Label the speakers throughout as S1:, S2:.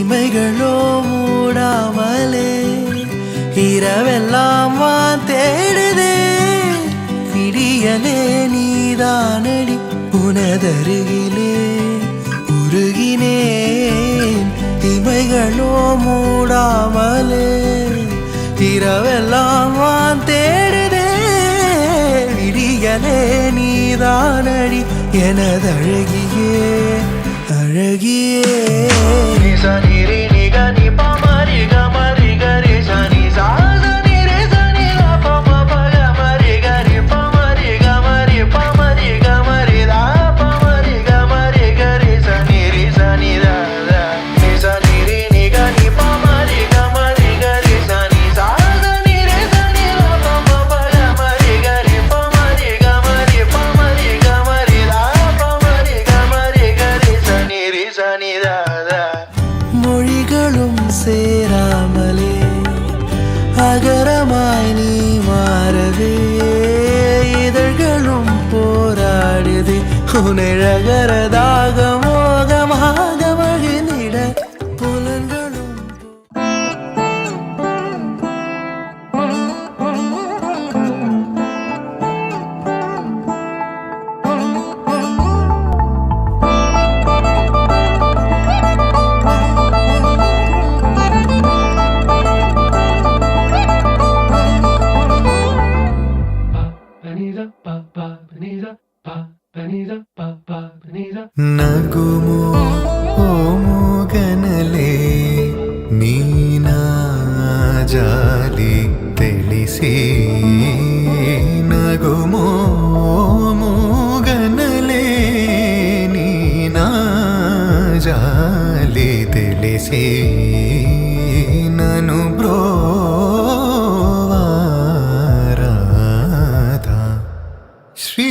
S1: இமைகளோ மூடாமலே இரவெல்லாம் வான் தேடுதே. விடியலே நீதானடி உனதருகிலே உருகினேன். இமைகளோ மூடாமலே இரவெல்லாம் வான் தேடுதே. விடியலே நீதானடி எனதழகியே அழகியே. சனிரி நிகனி பமரி கமரி கரி சனி சாசனி ரே சனி லா பம பக மரி கரி பமரி கமரி பமரி கமரி லா பமரி கமரி கரி சனி ரி சனி தா தா. நி சனி ரி நிகனி பமரி கமரி கரி சனி சாசனி ரே சனி லா பம பக மரி கரி பமரி கமரி பமரி கமரி லா பமரி கமரி கரி சனி ரி சனி தா தா. மொழிகளும் சேராமலே அகரமாய் நீ மாறவே. இதழ்களும் போராடுது உனழகரதாக மோகமாக மகிழ்ந்திட. புலன்களும் నగుము ఓ మూగనలే నీనా జాలి తెలిసి. నగుము ఓ మూగనలే నీనా జాలి తెలిసి. నను బ్రోవారాధా శ్రీ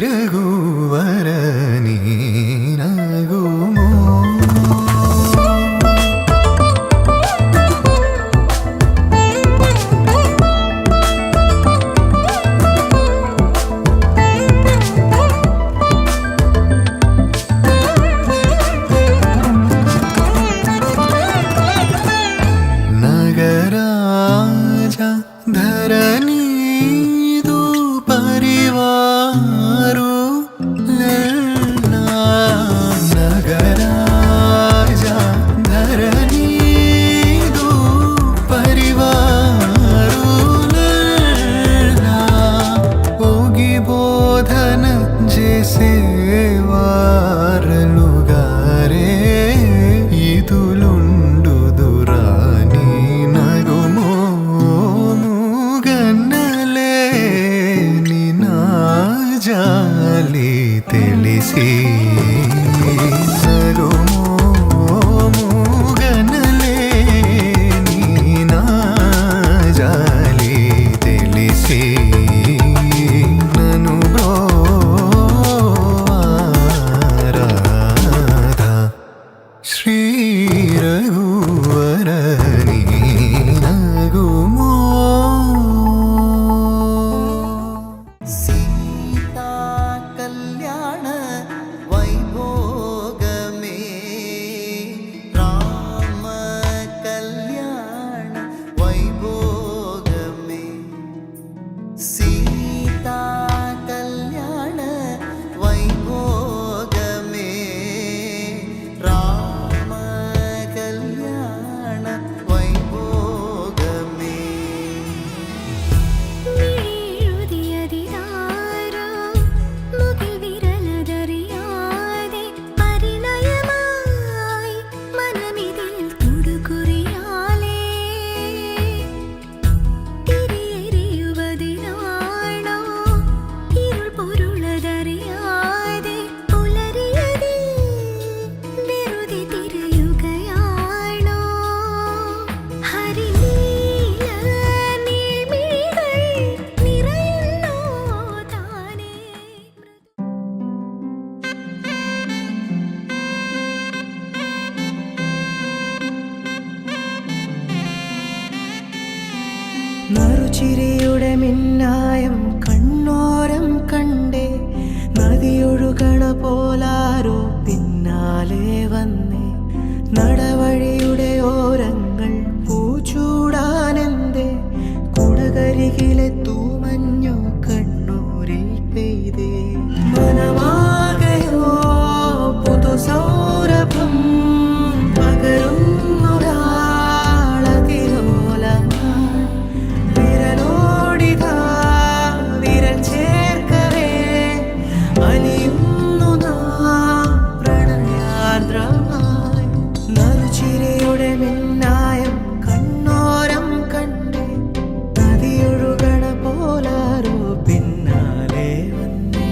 S1: రఘువరని నగుమో. నగరాజ ధరణీదు పరివారు నగరాజ ధరణీదు పరివారు ఓగి బోధన చేసేవారలుగారే ఇదులుండుదురాని. నగుమో మూగన్నలే నినా జాలి తెలిసి. నగుమో మూగన్నలే నినా జాలి తెలిసి. నను బ్రోవారాధా శ్రీ రఘువరని నగుమో. సీతా కళ్యాణ వైభోగమే రామ కళ్యాణ వైభోగమే. సీతా కళ్యాణ వైభోగమే రామ కళ్యాణ వైభోగమే.
S2: മിഴിയുതിയതിരാരോ മുകിൽ വിരലതറിയാതെ പരിണയമായി മനമിതിൽ തുടുകുറിയാലേ. തിരിയെറിയുവതിനാണോ ഇരുൾ പൊരുളതറിയാതെ പുലരിയതിൽ വെറുതെ തിരയുകയാണോ. ഹരിനീല നീൾമിഴികൾ നിറയുന്നോ താനേ.
S1: നറുചിരിയുടെ മിന്നായം കണ്ണോരം കണ്ടേ. നദിയൊഴുകണ പോലാരോ പിന്നാലെ വന്നേ. നടവഴിയുടെ ഓരങ്ങൾ പൂച്ചൂടാനെന്തേ കുടകരികിലെ തൂമഞ്ഞു കണ്ണൂരിൽ പെയ്തേ മനമാകയോ പുതുസൗരഭം പകരുന്നൊരാളതിലോലമായി വിരലോടിതാ വിരൽ ചേർക്കവേ അലിയുന്നു നാം പ്രണയാർദ്രമായി നറുചിരിയുടെ മിന്നായം കണ്ണോരം കണ്ടേ നദിയൊഴുകണ പോലാരോ പിന്നാലെ വന്നേ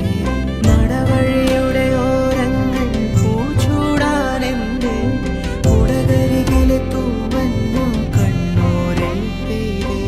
S1: നടവഴിയുടെ ഓരങ്ങൾ പൂച്ചൂടാനെന്തേ കുടകരികിലെ തൂമഞ്ഞു കണ്ണൂരിൽ പെയ്തേ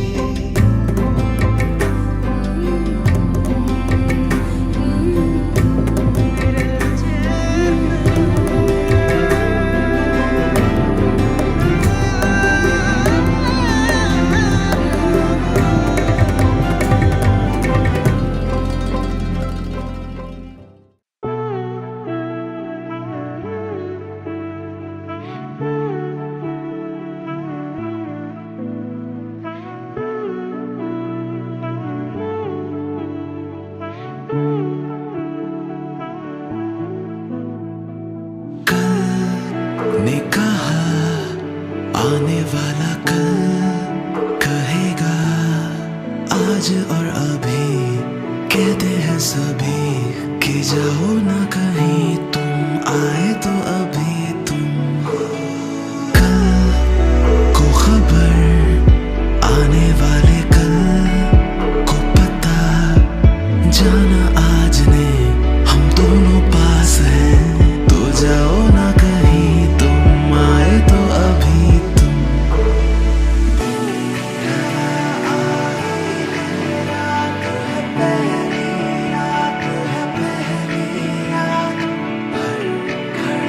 S1: ने कहा आने वाला कल कहेगा आज और अभी कहते हैं सभी कि जाओ ना कहीं तुम आए तो अभी तुम कल को खबर आने वाले कल को पता जाना आज ने हम दोनों पास हैं तो जाओ ना कहीं तुम आए तो अभी तुम पहली रात है, हर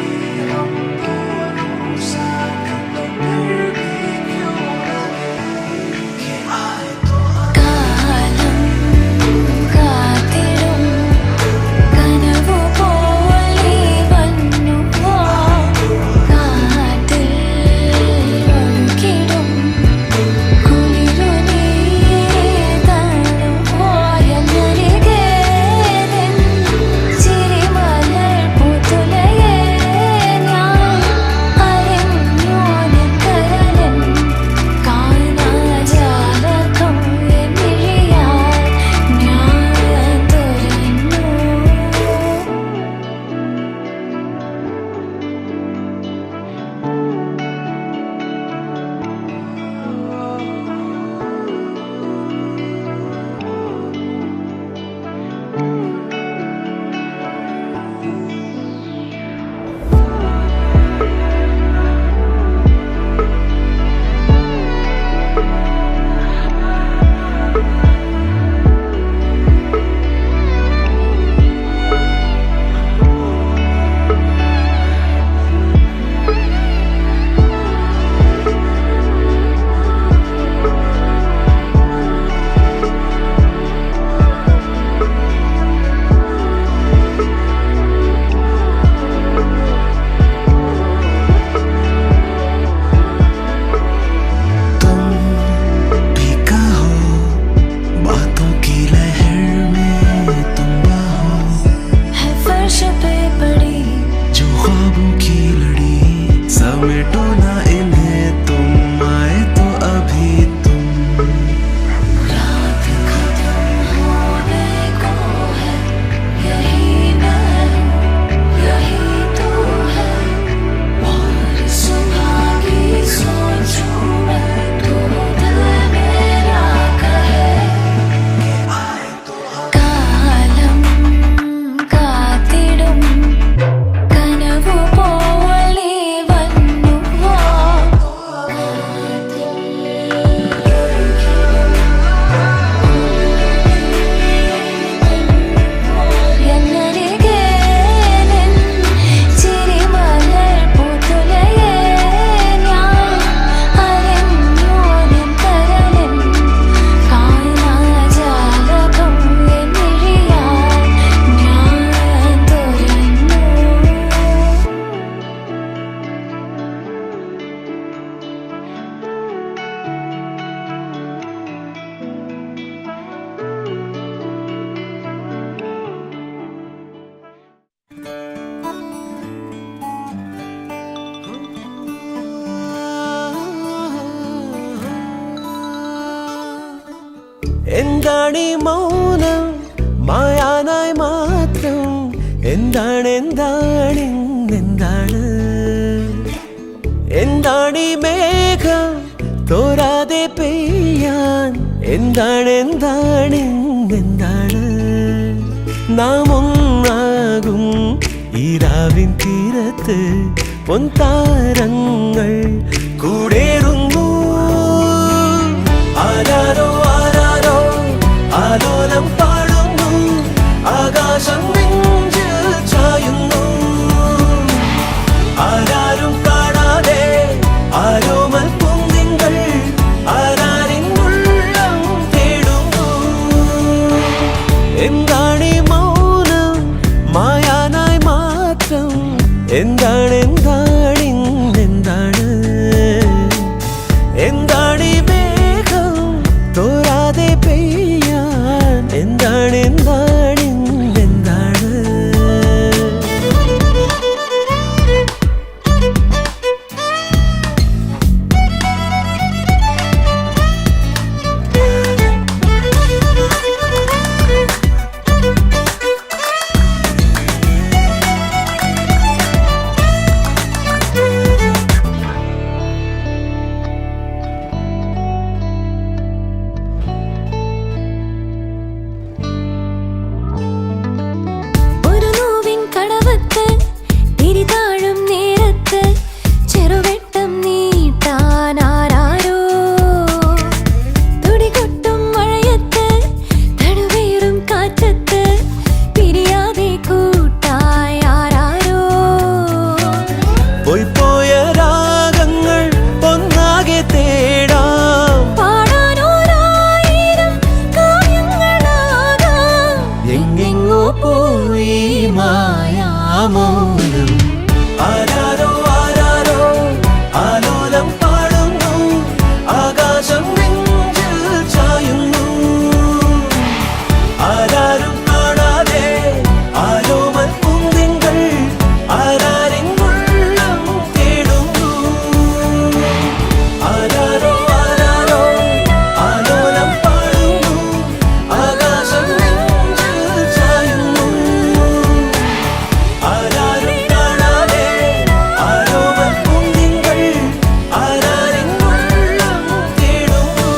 S1: എന്താണീ മൗനം മായാനായി മാത്രം എന്താണ് എന്താണ് എന്താണ് എന്താണീ മേഘം തോരാതെ പെയ്യാൻ എന്താണ് എന്താണ് എന്താണ് നാം ഒന്നാകും ഈ രാവിൻ തീരത്ത് പൊൻതാരങ്ങൾ കൂടേറുന്നു ആരാരോ ആരാരോ ആലോലം പാടുന്നു ആകാശം നെഞ്ചിൽ ചായുന്നു ആരാരും കാണാതെ ആരോമൽ പൂന്തിങ്കൾ ആരാരിൻ ഉള്ളം തേടുന്നു എന്താണീ മൗനം മായാനായി മാത്രം എന്താണ് എന്താണ് എന്താണ് എന്താണീ മേഘം തോരാതെ പെയ്യാൻ എന്താണ് എന്താണ് എന്താണ്
S2: ഒരു നോവിൻ കടവത്ത് തിരിതാഴും നേരത്ത് ചെറുവെട്ടം നീട്ടാൻ ആരാരോ തുടികൊട്ടും മഴയത്ത് തണുവേറും കാറ്റത്ത് പിരിയാതെ കൂട്ടായി ആരാരോ
S1: പോയ രാഗങ്ങൾ ഒന്നാകെ തേടാം
S2: പാടാനോരായിരം കാവ്യങ്ങളാകാം
S1: എങ്ങെങ്ങോ പോയി മായാമൗനം ആരാരോ ആരാരോ ആലോലം പാടുന്നു ആകാശം നെഞ്ചിൽ ചായുന്നു ആരാരും കാണാതെ ആരോമൽ പൂന്തിങ്കൾ ആരാരിൻ ഉള്ളം തേടുന്നു ആരാരോ ആരാരോ ആലോലം പാടുന്നു ആകാശം നെഞ്ചിൽ ചായുന്നു ആരാരും കാണാതെ ആരോമൽ പൂന്തിങ്കൾ ആരാരിൻ ഉള്ളം തേടുന്നു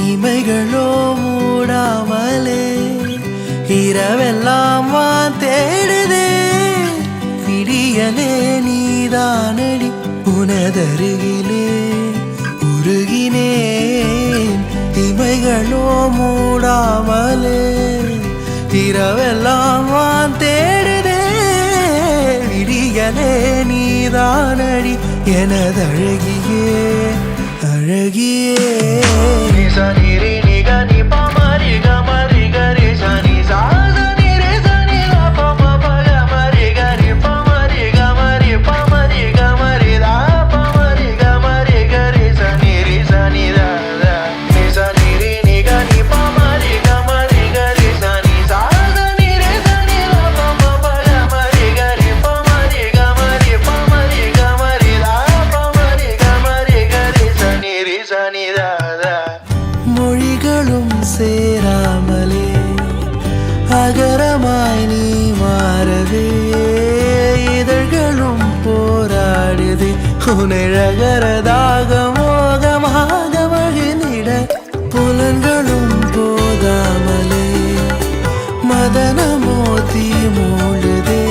S1: இமைகளோ மூடாமலே இரவெல்லாம் வான் தேடுதே விடியலே நீதானடி உனதருகிலே உருகினேன் இமைகளோ மூடாமலே இரவெல்லாம் வான் தேடுதே விடியலே நீதானடி எனதழகியே அழகியே நீரி நிக நி பமரி கமரி கரி சனி சாச நிரே சனி ல பம பக மரி கரி பமரி கமரி தா பமரி கமரி கரி சனி ரி சனி தா தா நி சனி ரி நிக நி பமரி கமரி கரி சனி சாச நிரே சனி ல பம பக மரி கரி பமரி கமரி தா பமரி கமரி கரி சனி ரி சனி தா தா மொழிகளும் சேராமலே அகரமாய் நீ மாறவே இதழ்களும் போராடுது உனழகரதாக மோகமாக மகிழ்ந்திட புலன்களும் போதாமலே மதனமோ தீ மூடுதே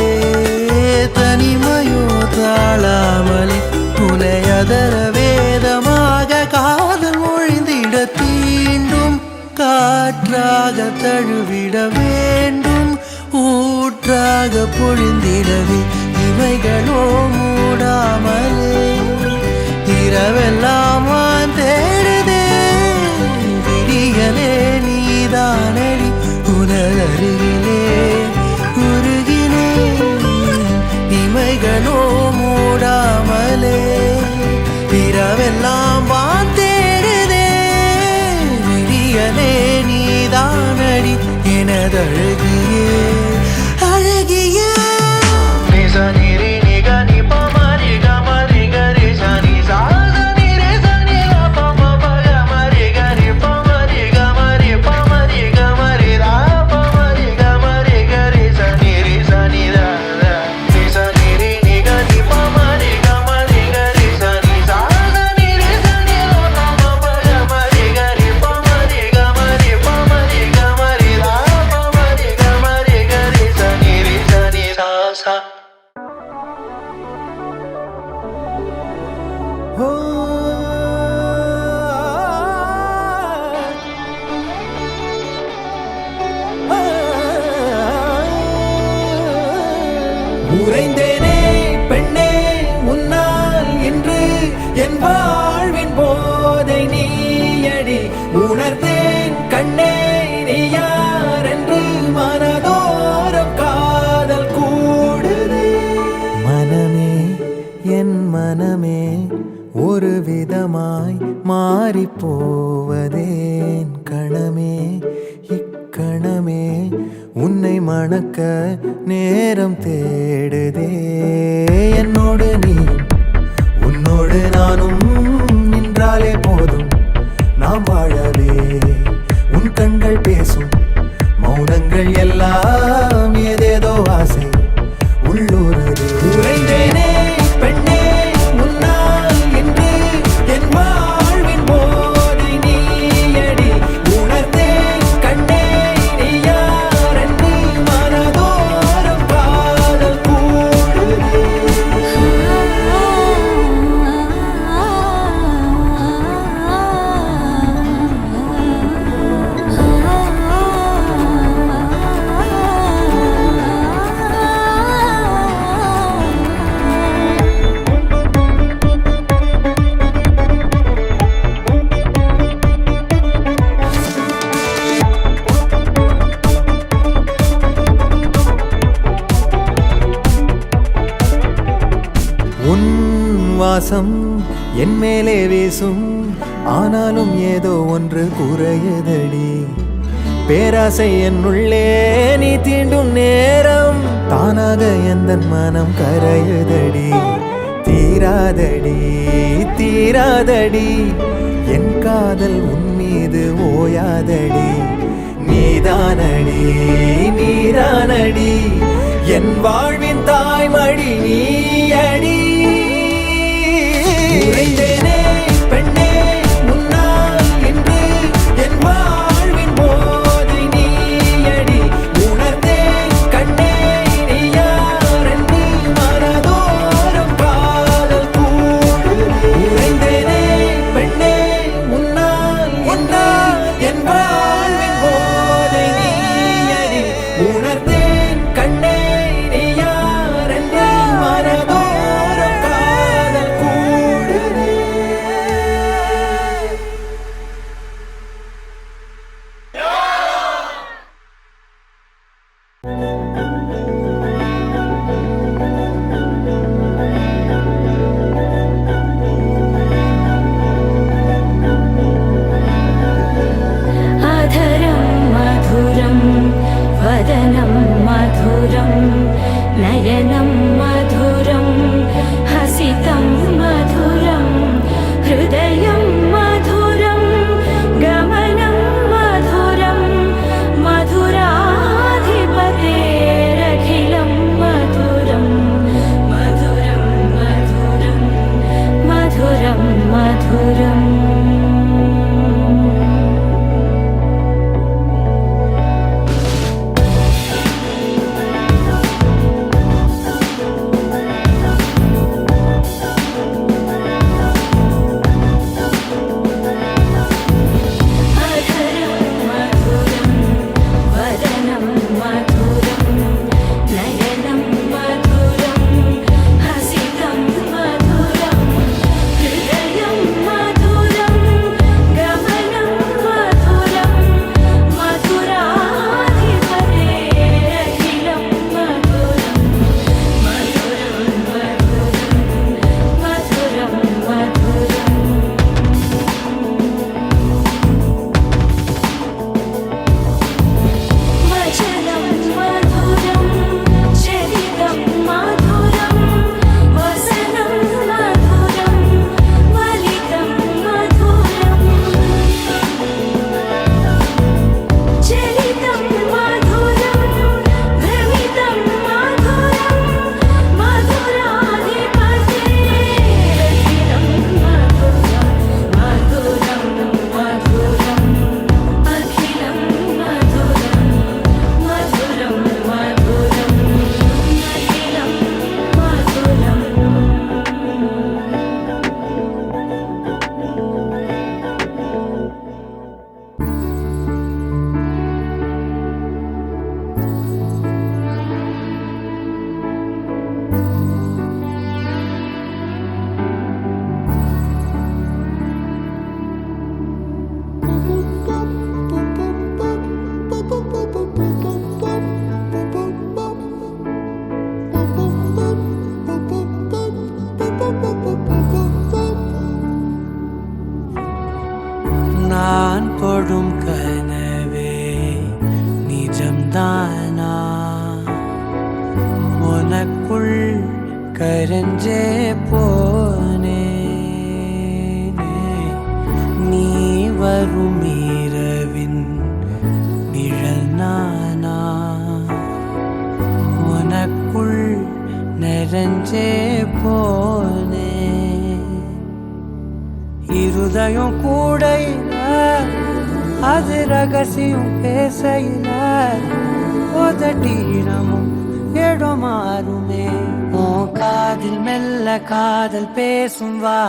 S1: தனிமையோ தாழாமலே உனையதர வேதமாக காதல் மொழிந்திட தீண்டும் காற்றாக தழுவிட வேண்டும் ஊற்றாக பொழிந்திடவே இவைகளோ மூடாமலே இரவெல்லாம் வான் தேடுதே விடியலே நீதானடி உனதருகிலே உருகினேன் இமைகளோ மூடாமலே இரவெல்லாம் வான் தேடுதே விடியலே நீதானடி என எனதழகியே அழகியே நிசா நிரி நிக நி பமரி கமரி கரி சனி சாச நிரி சனி பமபக மரி கரி பமரி கமரி பமரி கமரி ரா பமரி கமரி கரி சனி ரி சனி ரா நிசா நிரி நிக நி பமரி கமரி கரி சனி சாச நிரி சனி பமபக மரி கரி பமரி கமரி பமரி கமரி ரா பமரி கமரி கரி சனி ரி சனி சாசா உறைந்தேனே பெண்ணே உன்னால் இன்று என் வாழ்வின் போதை நீயடி உணர்ந்தேன் கண்ணே நீ யார் என்று மனதோரம் காதல் கூடுதே மனமே என் மனமே ஒரு விதமாய் மாறிப்போவதேன் கணமே இக்கணமே உன்னை மணக்க நேரம் தேடுதே என்னோடு நீ உன்னோடு நானும் நின்றாலே போதும் நாம் வாழவே உன் கண்கள் பேசும் மௌனங்கள் எல்லாம் ஏதேதோ ஆசை உள்ளூரது உறைந்தேனே பெண்ணே உன்னால் இன்று என் வாழ்வின் போதை நீயடி உணர்ந்தேன் கண்ணே நீ யார் என்று மனதோரம் காதல் கூடுதே உன் வாசம் என் மேலே வீசும் ஆனாலும் ஏதோ ஒன்று குறையுதடி பேராசை என்னுள்ளே நீ தீண்டும் நேரம் தானாக எந்தன் மனம் கரையுதடி தீராதடி தீராதடி என் காதல் உன் மீது ஓயாதடி நீதானடி நீரானடி என் வாழ்வின் தாய்மடி நீயடி உறைந்தேனே பெண்ணே உன்னால் இன்று என் வாழ்வின் போதை நீயடி உணர்ந்தேன் கண்ணே நீ யார் என்று மனதோரம் காதல் கூடுதே உறைந்தேனே பெண்ணே உன்னால் என் வாழ்வின் போதை நீயடி உணர்ந்தேன் கண்ணே நீ யார் என்று மனதோரம் காதல் கூடுதே தானா உனக்குள் கரஞ்சே போனே நீ வரும் இரவின் நிழல் நானா உனக்குள் நிறைஞ்சே போனே இருதயம் கூடையில அது ரகசியம் பேசையில உதட்டீரமும் இடம் மாறுமே உன் காதில் மெல்ல காதல் பேசும் வா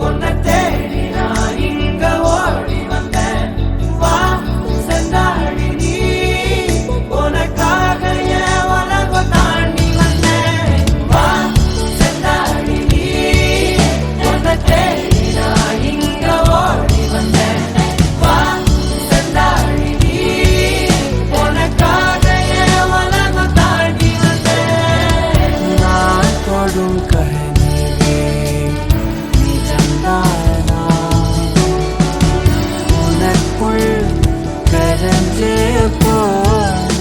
S1: உன்னை தேடி நான் இங்க ஓடி வந்தேன் வா செந்தாடி நீ உனக்காக என் உலகம் தாண்டி வந்தேன் வா செந்தாடி நீ உன்னை தேடி நான் இங்க ஓடி வந்தேன் வா செந்தாடி நீ உனக்காக என் உலகம் தாண்டி வந்தேன் நான் தொடும் கனவே நிஜம்தானா உனக்குள் கரஞ்சே போனே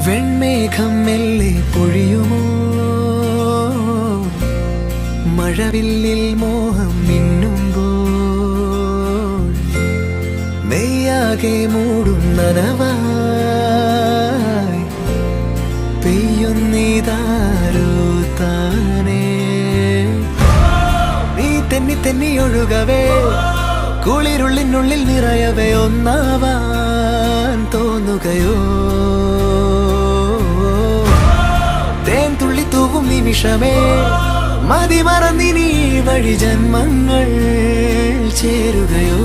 S1: வெண்மேகம் மெல்லே பொழியுமோ மழவில்லில் மோகம் மின்னும் போல் மெய்யாகே மூடும் നനവായി പെയ്യുന്നിതാരോ താനേ നീ തെന്നി തെന്നി ഒഴുകവേ കുളിരുള്ളിനുള്ളിൽ നിറയവേ ഒന്നാവാൻ തോന്നുകയോ തേൻ തുള്ളി തൂവും നിമിഷമേ മതി മറന്നിനി വഴി ജന്മങ്ങൾ ചേരുകയോ